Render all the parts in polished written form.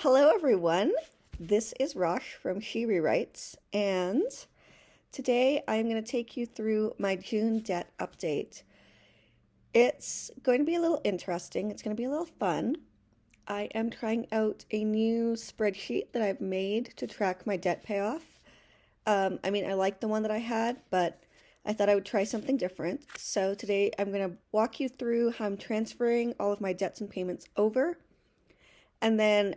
Hello, everyone. This is Rosh from She Rewrites, and today I'm going to take you through my June debt update. It's going to be a little interesting, it's going to be a little fun. I am trying out a new spreadsheet that I've made to track my debt payoff. I like the one that I had, but I thought I would try something different. So today I'm going to walk you through how I'm transferring all of my debts and payments over. And then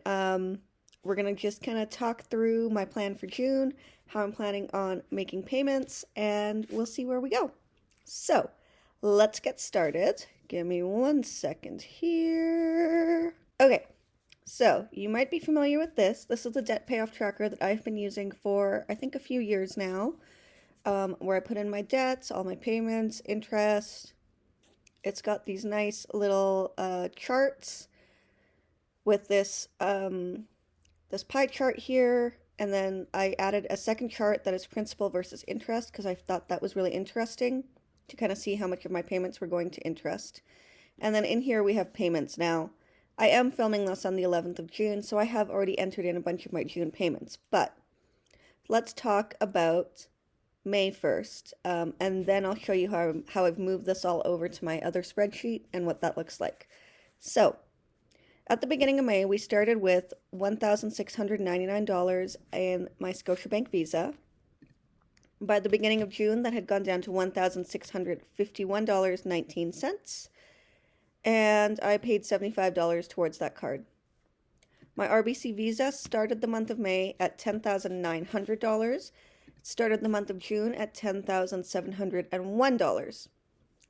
we're going to just kind of talk through my plan for June, how I'm planning on making payments, and we'll see where we go. So let's get started. Give me 1 second here. Okay, so you might be familiar with this. This is the debt payoff tracker that I've been using for, I think, a few years now, where I put in my debts, all my payments, interest. It's got these nice little charts with this pie chart here, and then I added a second chart that is principal versus interest because I thought that was really interesting to kind of see how much of my payments were going to interest. And then in here we have payments. Now, I am filming this on the 11th of June, so I have already entered in a bunch of my June payments, but let's talk about May 1st, and then I'll show you how I've moved this all over to my other spreadsheet and what that looks like. So, at the beginning of May, we started with $1,699 in my Scotiabank Visa. By the beginning of June, that had gone down to $1,651.19, and I paid $75 towards that card. My RBC Visa started the month of May at $10,900. It started the month of June at $10,701.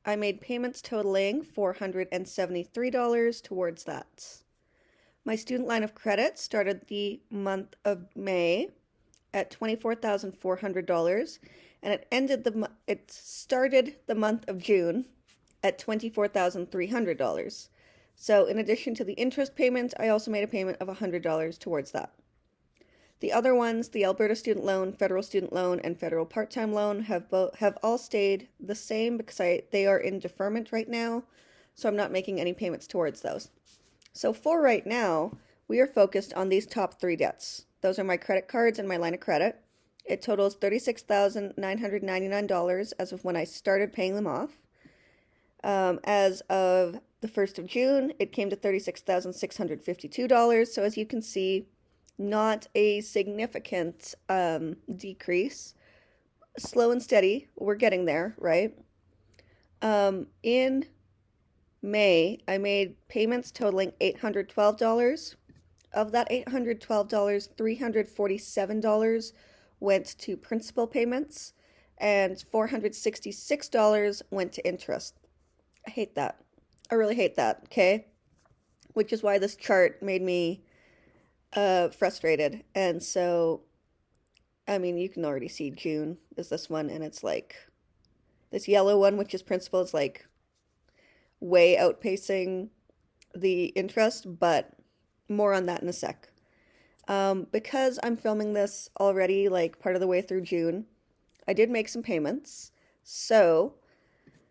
I made payments totaling $473 towards that. My student line of credit started the month of May at $24,400, and it started the month of June at $24,300. So in addition to the interest payment, I also made a payment of $100 towards that. The other ones, the Alberta student loan, federal student loan, and federal part-time loan have all stayed the same because they are in deferment right now, so I'm not making any payments towards those. So for right now, we are focused on these top three debts. Those are my credit cards and my line of credit. It totals $36,999 as of when I started paying them off. As of the 1st of June, it came to $36,652. So as you can see, not a significant decrease. Slow and steady. We're getting there, right? In May, I made payments totaling $812. Of that $812, $347 went to principal payments, and $466 went to interest. I hate that. I really hate that, okay? Which is why this chart made me frustrated. And so, you can already see June is this one, and it's like this yellow one, which is principal, is like way outpacing the interest, but more on that in a sec. Because I'm filming this already like part of the way through June, I did make some payments. So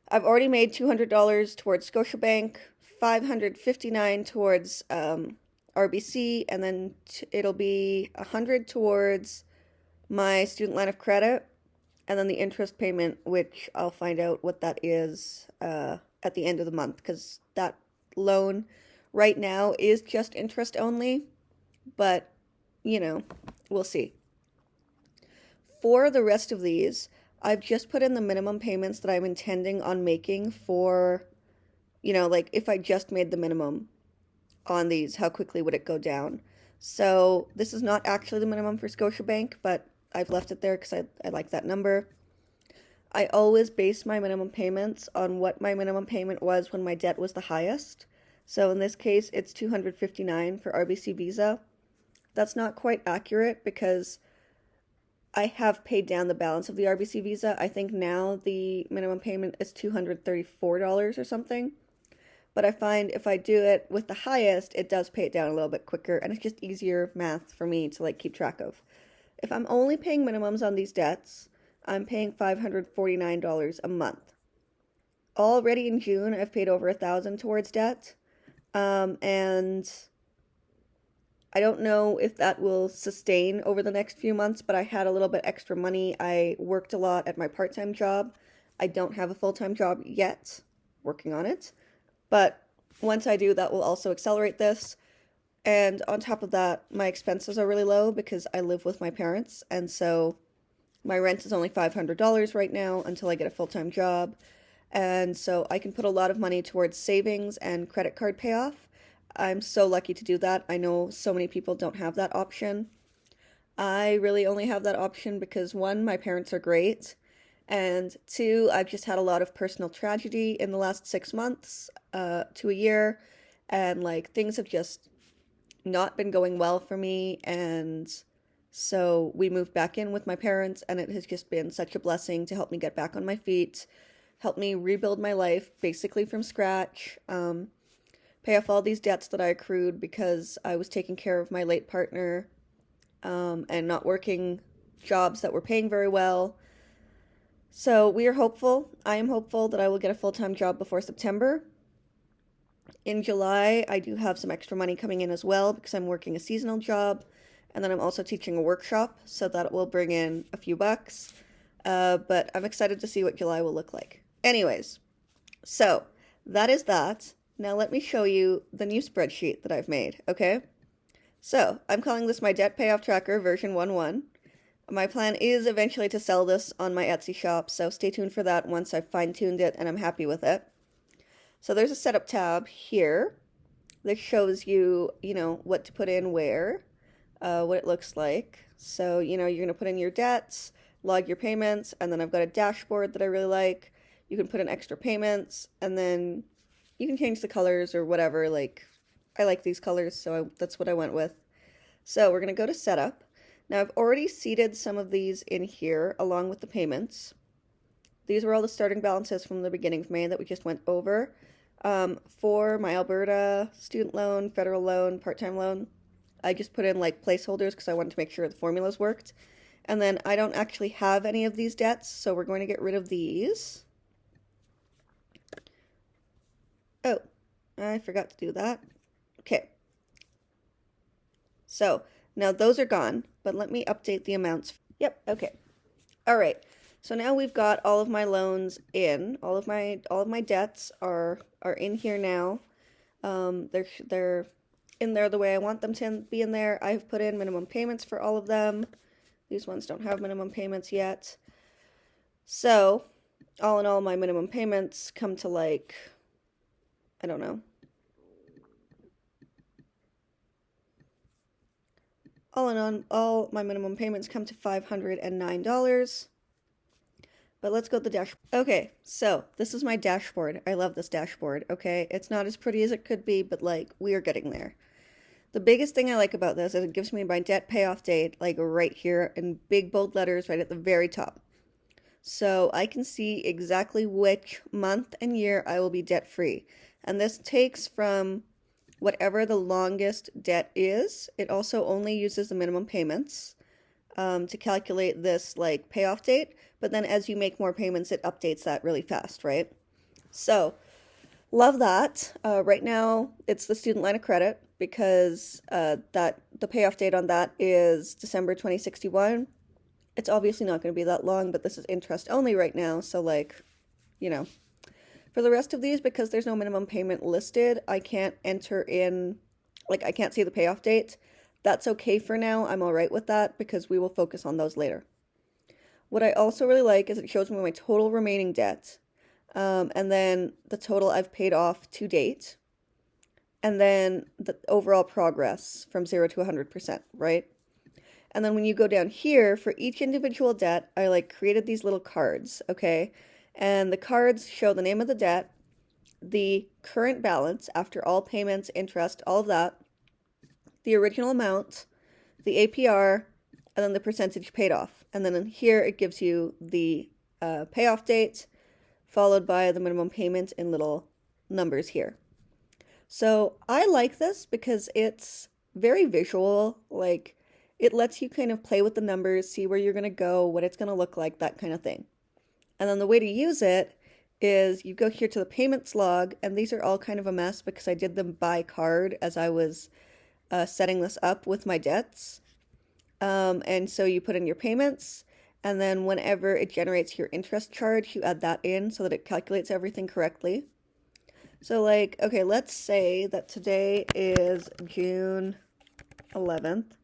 I've already made $200 towards Scotiabank, $559 towards RBC, and then it'll be $100 towards my student line of credit, and then the interest payment, which I'll find out what that is at the end of the month, because that loan right now is just interest only, but we'll see. For the rest of these, I've just put in the minimum payments that I'm intending on making for, like if I just made the minimum on these, how quickly would it go down? So this is not actually the minimum for Scotiabank, but I've left it there because I like that number. I always base my minimum payments on what my minimum payment was when my debt was the highest. So in this case, it's $259 for RBC Visa. That's not quite accurate because I have paid down the balance of the RBC Visa. I think now the minimum payment is $234 or something. But I find if I do it with the highest, it does pay it down a little bit quicker, and it's just easier math for me to keep track of. If I'm only paying minimums on these debts, I'm paying $549 a month. Already in June, I've paid over $1,000 towards debt, and I don't know if that will sustain over the next few months, but I had a little bit extra money. I worked a lot at my part-time job. I don't have a full-time job yet, working on it. But once I do, that will also accelerate this. And on top of that, my expenses are really low because I live with my parents. And so my rent is only $500 right now until I get a full-time job. And so I can put a lot of money towards savings and credit card payoff. I'm so lucky to do that. I know so many people don't have that option. I really only have that option because one, my parents are great, and two, I've just had a lot of personal tragedy in the last 6 months to a year, and like things have just not been going well for me, and so we moved back in with my parents, and it has just been such a blessing to help me get back on my feet, help me rebuild my life basically from scratch, pay off all these debts that I accrued because I was taking care of my late partner, and not working jobs that were paying very well. So we are hopeful. I am hopeful that I will get a full-time job before September. In July, I do have some extra money coming in as well because I'm working a seasonal job, and then I'm also teaching a workshop, so that will bring in a few bucks. But I'm excited to see what July will look like. Anyways, so that is that. Now let me show you the new spreadsheet that I've made, okay? So I'm calling this my debt payoff tracker version 1.1. My plan is eventually to sell this on my Etsy shop, so stay tuned for that once I've fine-tuned it and I'm happy with it. So there's a setup tab here that shows you, what to put in where, what it looks like. So, you're going to put in your debts, log your payments, and then I've got a dashboard that I really like. You can put in extra payments, and then you can change the colors or whatever. Like, I like these colors, so that's what I went with. So we're going to go to setup. Now I've already seeded some of these in here along with the payments. These were all the starting balances from the beginning of May that we just went over. For my Alberta student loan, federal loan, part-time loan, I just put in like placeholders because I wanted to make sure the formulas worked. And then I don't actually have any of these debts, so we're going to get rid of these. Oh, I forgot to do that. Okay. So now those are gone, but let me update the amounts. Yep, okay. All right. So now we've got all of my loans in. All of my debts are in here now. They're in there the way I want them to be in there. I've put in minimum payments for all of them. These ones don't have minimum payments yet. So, all in all, my minimum payments come to like, I don't know. All in all, my minimum payments come to $509. But let's go to the dashboard. Okay, so this is my dashboard. I love this dashboard, okay? It's not as pretty as it could be, but like, we are getting there. The biggest thing I like about this is it gives me my debt payoff date, like right here in big bold letters right at the very top. So I can see exactly which month and year I will be debt free. And this takes from whatever the longest debt is. It also only uses the minimum payments to calculate this like payoff date. But then as you make more payments, it updates that really fast, right? So love that. Right now, it's the student line of credit because the payoff date on that is December 2061. It's obviously not going to be that long, but this is interest only right now. So like, for the rest of these, because there's no minimum payment listed, I can't enter in, like I can't see the payoff date. That's okay for now. I'm all right with that because we will focus on those later. What I also really like is it shows me my total remaining debt, and then the total I've paid off to date, and then the overall progress from 0 to 100%, right? And then when you go down here, for each individual debt, I like created these little cards, okay? And the cards show the name of the debt, the current balance after all payments, interest, all of that, the original amount, the APR, and then the percentage paid off. And then in here, it gives you the payoff date, followed by the minimum payment in little numbers here. So I like this because it's very visual. Like, it lets you kind of play with the numbers, see where you're going to go, what it's going to look like, that kind of thing. And then the way to use it is you go here to the payments log, and these are all kind of a mess because I did them by card as I was setting this up with my debts. And so you put in your payments, and then whenever it generates your interest charge, you add that in so that it calculates everything correctly. So like, okay, let's say that today is June 11th,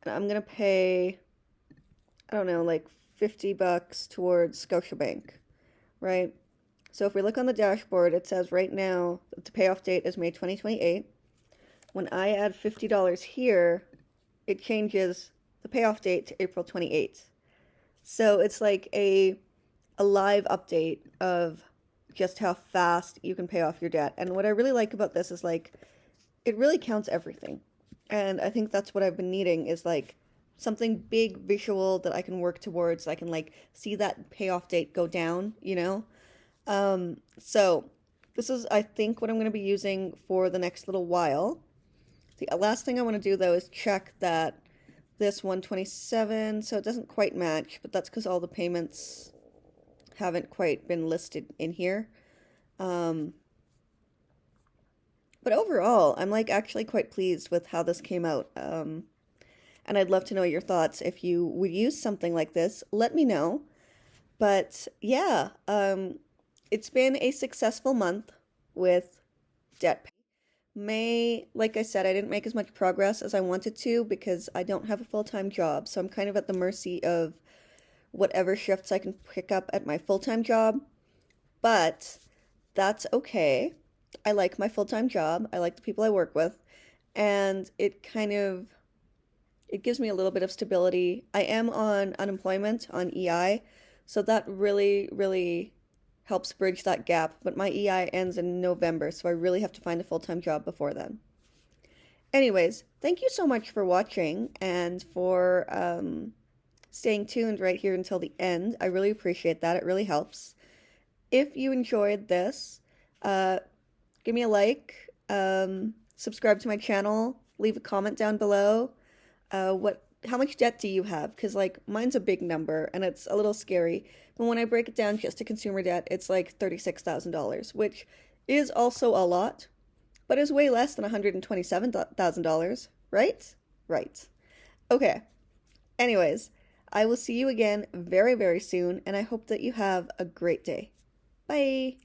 and I'm gonna pay, I don't know, like $50 towards Scotiabank, right? So if we look on the dashboard, it says right now that the payoff date is May 2028. When I add $50 here, it changes the payoff date to April 28th. So it's like a live update of just how fast you can pay off your debt. And what I really like about this is like it really counts everything. And I think that's what I've been needing is like something big visual that I can work towards. I can like see that payoff date go down, you know? So this is, I think, what I'm going to be using for the next little while. The last thing I want to do though is check that this 127, so it doesn't quite match, but that's because all the payments haven't quite been listed in here. But overall, I'm like actually quite pleased with how this came out. And I'd love to know your thoughts. If you would use something like this, let me know. But yeah, it's been a successful month with debt pay. May, like I said, I didn't make as much progress as I wanted to because I don't have a full-time job. So I'm kind of at the mercy of whatever shifts I can pick up at my full-time job. But that's okay. I like my full-time job. I like the people I work with. And it gives me a little bit of stability. I am on unemployment on EI, so that really, really helps bridge that gap. But my EI ends in November, so I really have to find a full-time job before then. Anyways, thank you so much for watching and for staying tuned right here until the end. I really appreciate that. It really helps. If you enjoyed this, give me a like, subscribe to my channel, leave a comment down below. How much debt do you have? Because like mine's a big number and it's a little scary. But when I break it down just to consumer debt, it's like $36,000, which is also a lot, but is way less than $127,000, right? Right. Okay. Anyways, I will see you again very, very soon, and I hope that you have a great day. Bye.